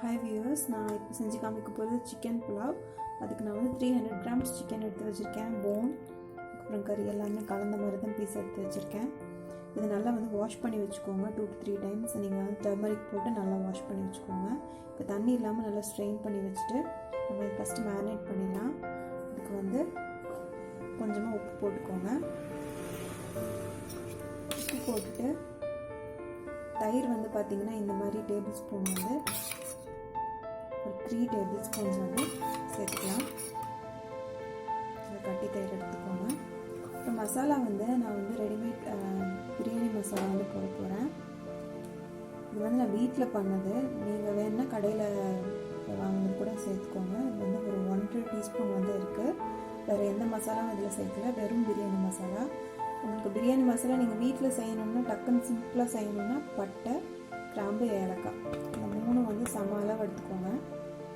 Hi viewers, நான் இப்போ செஞ்சு காமிக்க போகிறது சிக்கன் புலாவ். அதுக்கு நான் வந்து 300 கிராம்ஸ் சிக்கன் எடுத்து வச்சுருக்கேன். போன் அப்புறம் கறி எல்லாமே கலந்த மாதிரி தான் பீஸ் எடுத்து வச்சுருக்கேன். இது நல்லா வந்து வாஷ் பண்ணி வச்சுக்கோங்க. 2 to 3 டைம்ஸ் நீங்கள் வந்து டர்மரிக் போட்டு நல்லா வாஷ் பண்ணி வச்சுக்கோங்க. இப்போ தண்ணி இல்லாமல் நல்லா ஸ்ட்ரெயின் பண்ணி வச்சுட்டு நம்ம ஃபஸ்ட்டு மேரினேட் பண்ணிடலாம். அதுக்கு வந்து கொஞ்சமாக உப்பு போட்டுக்கோங்க. உப்பு போட்டுட்டு தயிர் வந்து பார்த்திங்கன்னா இந்த மாதிரி டேபிள் ஸ்பூன் வந்து ஒரு 3 டேபிள் ஸ்பூன்ஸ் வந்து சேர்த்துக்கலாம். கட்டி தயிர் எடுத்துக்கோங்க. அப்புறம் மசாலா வந்து நான் வந்து ரெடிமேட் பிரியாணி மசாலா வந்து போட போகிறேன். இது வந்து நான் வீட்டில் பண்ணது. நீங்கள் வேணுன்னா கடையில் வாங்கினது கூட சேர்த்துக்கோங்க. இது வந்து ஒரு 1.5 டீஸ்பூன் வந்து இருக்குது. வேறு எந்த மசாலாவும் இதில் சேர்க்கல, வெறும் பிரியாணி மசாலா. உங்களுக்கு பிரியாணி மசாலா நீங்கள் வீட்டில் செய்யணும்னா டக்குன்னு சிம்பிளாக செய்யணும்னா பட்டை, கிராம்பு, ஏலக்காய் இந்த 3 வந்து சம அளவு எடுத்துக்கோங்க.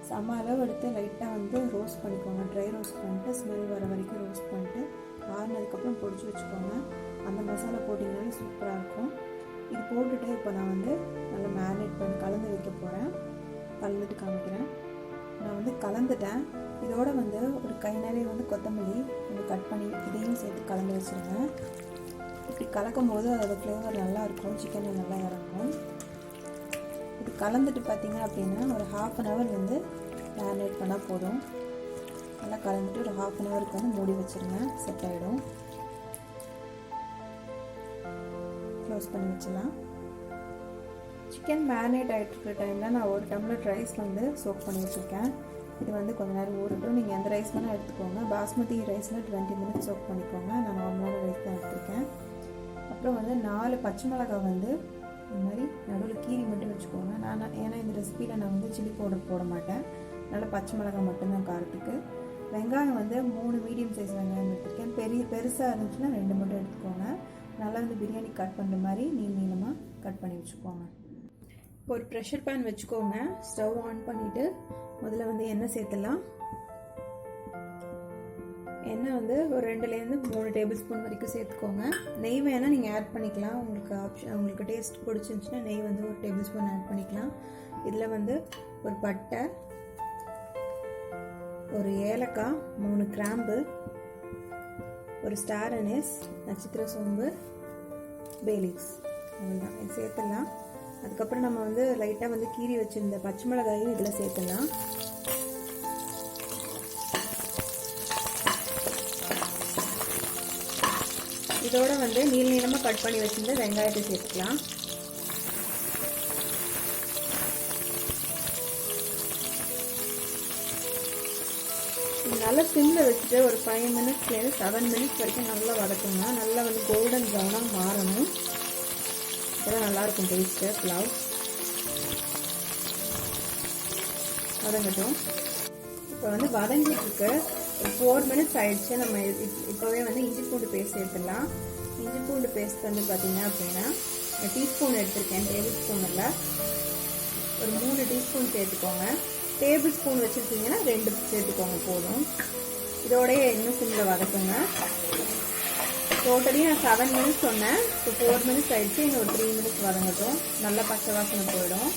சம அளவு எடுத்து லைட்டாக வந்து ரோஸ்ட் பண்ணிக்கோங்க. ட்ரை ரோஸ்ட் பண்ணிட்டு ஸ்மெல் வர வரைக்கும் ரோஸ்ட் பண்ணிட்டு ஆறுனதுக்கப்புறம் பொடிச்சு வச்சுக்கோங்க. அந்த மசாலா போட்டிங்கனாலே சூப்பராக இருக்கும். இது போட்டுட்டு இப்போ நான் வந்து நல்லா மேரினேட் பண்ணி கலந்து வைக்க போகிறேன். கலந்துட்டு காமிக்கிறேன். நான் வந்து கலந்துட்டேன். இதோட வந்து ஒரு கை நிறைய வந்து கொத்தமல்லி கொஞ்சம் கட் பண்ணி இதையும் சேர்த்து கலந்து வச்சுருங்க. இப்படி கலக்கும் போது அதோட ஃப்ளேவர் நல்லாயிருக்கும், சிக்கனில் நல்லா இறங்கும். இது கலந்துட்டு பார்த்திங்க அப்படின்னா ஒரு 1/2 hour வந்து மேரினேட் பண்ணால் போதும். நல்லா கலந்துட்டு ஒரு 1/2 hourக்கு வந்து மூடி வச்சுருங்க. செட் ஆகிடும். க்ளோஸ் பண்ணி வச்சிடலாம். சிக்கன் மேரினேட் ஆகிட்டு இருக்கிற டைமில் நான் ஒரு டம்ளர் ரைஸ் வந்து சோக் பண்ணி வச்சுருக்கேன். இது வந்து கொஞ்சம் நேரம் ஊறட்டும். நீங்கள் எந்த ரைஸ் வேணால் எடுத்துக்கோங்க. பாஸ்மதி ரைஸில் 20 minutes சோக் பண்ணிக்கோங்க. நான் நார்மலான ரைஸ் தான் எடுத்துருக்கேன். அப்புறம் வந்து 4 பச்சை மிளகாய் வந்து இந்த மாதிரி நடுவில் கீரி மட்டும் வச்சுக்கோங்க. ஏன்னா இந்த ரெசிபியில் நான் வந்து சில்லி பவுடர் போட மாட்டேன். நல்லா பச்சை மிளகாய் மட்டும்தான் காரத்துக்கு. வெங்காயம் வந்து 3 மீடியம் சைஸ் வெங்காயம் எடுத்துருக்கேன். பெருசாக இருந்துச்சுன்னா 2 மட்டும் எடுத்துக்கோங்க. நல்லா வந்து பிரியாணி கட் பண்ணுற மாதிரி நீளமாக கட் பண்ணி வச்சுக்கோங்க. ஒரு ப்ரெஷர் பேன் வச்சுக்கோங்க. ஸ்டவ் ஆன் பண்ணிவிட்டு முதல்ல வந்து எண்ணெய் சேர்த்துலாம். எண்ணெய் வந்து ஒரு 2லேருந்து 3 டேபிள் ஸ்பூன் வரைக்கும் சேர்த்துக்கோங்க. நெய் வேணால் நீங்கள் ஆட் பண்ணிக்கலாம். உங்களுக்கு டேஸ்ட் பிடிச்சிருந்துச்சுன்னா நெய் வந்து ஒரு டேபிள் ஸ்பூன் ஆட் பண்ணிக்கலாம். இதில் வந்து ஒரு பட்டை, ஒரு ஏலக்காய், 3 கிராம்பு, ஒரு ஸ்டார் அனீஸ், நட்சத்திர சோம்பு, பே லீவ்ஸ், அவ்வளோதான். இது சேர்த்துடலாம். அதுக்கப்புறம் நம்ம வந்து லைட்டாக வந்து கீரி வச்சுருந்த பச்சை மிளகாயும் இதில் சேர்த்துடலாம். இதோட வந்து நீளமாக கட் பண்ணி வச்சுருந்த வெங்காயத்தை சேர்த்துக்கலாம். நல்லா சிம்மில் வச்சுட்டு ஒரு 5 minutesலேருந்து 7 minutes வரைக்கும் நல்லா வதக்குங்க. நல்லா வந்து கோல்டன் ப்ரௌனாக மாறணும். இதெல்லாம் நல்லாயிருக்கும் டேஸ்ட்டு புலாவ். வதங்கட்டும். இப்போ வந்து வதங்கிட்டுருக்கு. ஒரு 4 minutes ஆயிடுச்சு. நம்ம இப்போவே வந்து இஞ்சி பூண்டு பேஸ்ட் எடுத்துடலாம். இஞ்சி பூண்டு பேஸ்ட் வந்து பார்த்திங்க அப்படின்னா டீஸ்பூன் எடுத்துருக்கேன். டேபிள் ஸ்பூனில் ஒரு 3 டீஸ்பூன் சேர்த்துக்கோங்க. டேபிள் ஸ்பூன் வச்சுருக்கீங்கன்னா 2 சேர்த்துக்கோங்க போதும். இதோடய இன்னும் சிம்மில் வதக்குங்க. டோட்டலி நான் 7 minutes சொன்னேன். இப்போ 4 minutes ஆகிடுச்சு. இன்னும் ஒரு 3 minutes வதங்கட்டும். நல்லா பச்சை வாசனை போயிடும்.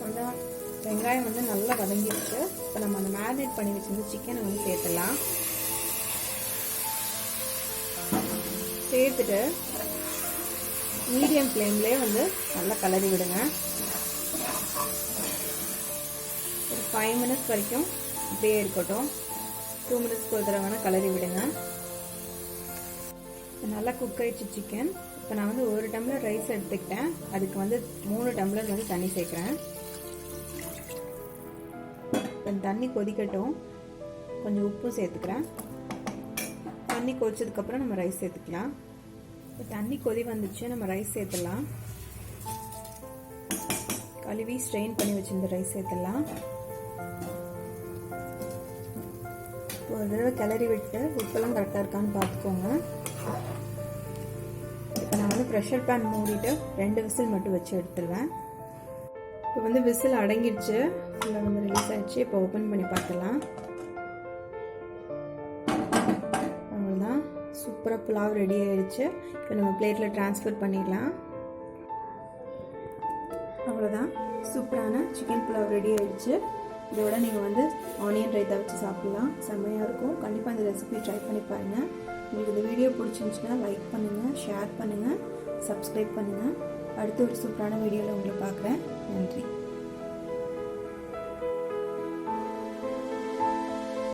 நல்லா வெங்காயம் வந்து நல்லா வதங்கிடுச்சு. இப்போ நம்ம அந்த மேரினேட் பண்ணி வச்சிருந்த சிக்கனை வந்து சேர்த்துடலாம். சேர்த்துட்டு மீடியம் ஃப்ளேம்லேயே வந்து நல்லா கலரி விடுங்க. ஒரு 5 minutes வரைக்கும் அப்படியே இருக்கட்டும். 2 minutes ஒரு தடவை வேணால் கலரி விடுங்க. நல்லா குக் ஆயிடுச்சு சிக்கன். இப்போ நான் வந்து 1 டம்ளர் ரைஸ் எடுத்துக்கிட்டேன். அதுக்கு வந்து 3 டம்ளர் வந்து தண்ணி சேர்க்குறேன். இப்போ தண்ணி கொதிக்கட்டும். கொஞ்சம் உப்பும் சேர்த்துக்கிறேன். தண்ணி கொதிச்சதுக்கப்புறம் நம்ம ரைஸ் சேர்த்துக்கலாம். இப்போ தண்ணி கொதி வந்துச்சு. நம்ம ரைஸ் சேர்த்துடலாம். கழுவி ஸ்ட்ரெயின் பண்ணி வச்சிருந்த ரைஸ் சேர்த்துடலாம். ஒரு தடவை கிளறி விட்டு உப்பெல்லாம் கரெக்டாக இருக்கான்னு பார்த்துக்கோங்க. இப்போ நான் வந்து ப்ரெஷர் பேன் மூடிட்டு 2 விசில் மட்டும் வச்சு எடுத்துருவேன். இப்போ வந்து விசில் அடங்கிடுச்சு. ஃபுல்லாக வந்து ரிலீஸ் ஆகிடுச்சு. இப்போ ஓப்பன் பண்ணி பார்த்துலாம். அவ்வளோதான், சூப்பராக புலாவ் ரெடி ஆகிடுச்சு. இப்போ நம்ம பிளேட்டில் ட்ரான்ஸ்ஃபர் பண்ணிடலாம். அவ்வளோதான், சூப்பரான சிக்கன் புலாவ் ரெடி ஆயிடுச்சு. இதோட நீங்கள் வந்து ஆனியன் ரைத்தா வச்சு சாப்பிட்லாம், செம்மையாக இருக்கும். கண்டிப்பாக இந்த ரெசிபி ட்ரை பண்ணி பாருங்கள். உங்களுக்கு இந்த வீடியோ பிடிச்சிருந்துச்சுன்னா லைக் பண்ணுங்கள், ஷேர் பண்ணுங்கள், சப்ஸ்கிரைப் பண்ணுங்கள். அடுத்து ஒரு சூப்பரான வீடியோவில் உங்களை பார்க்குறேன்.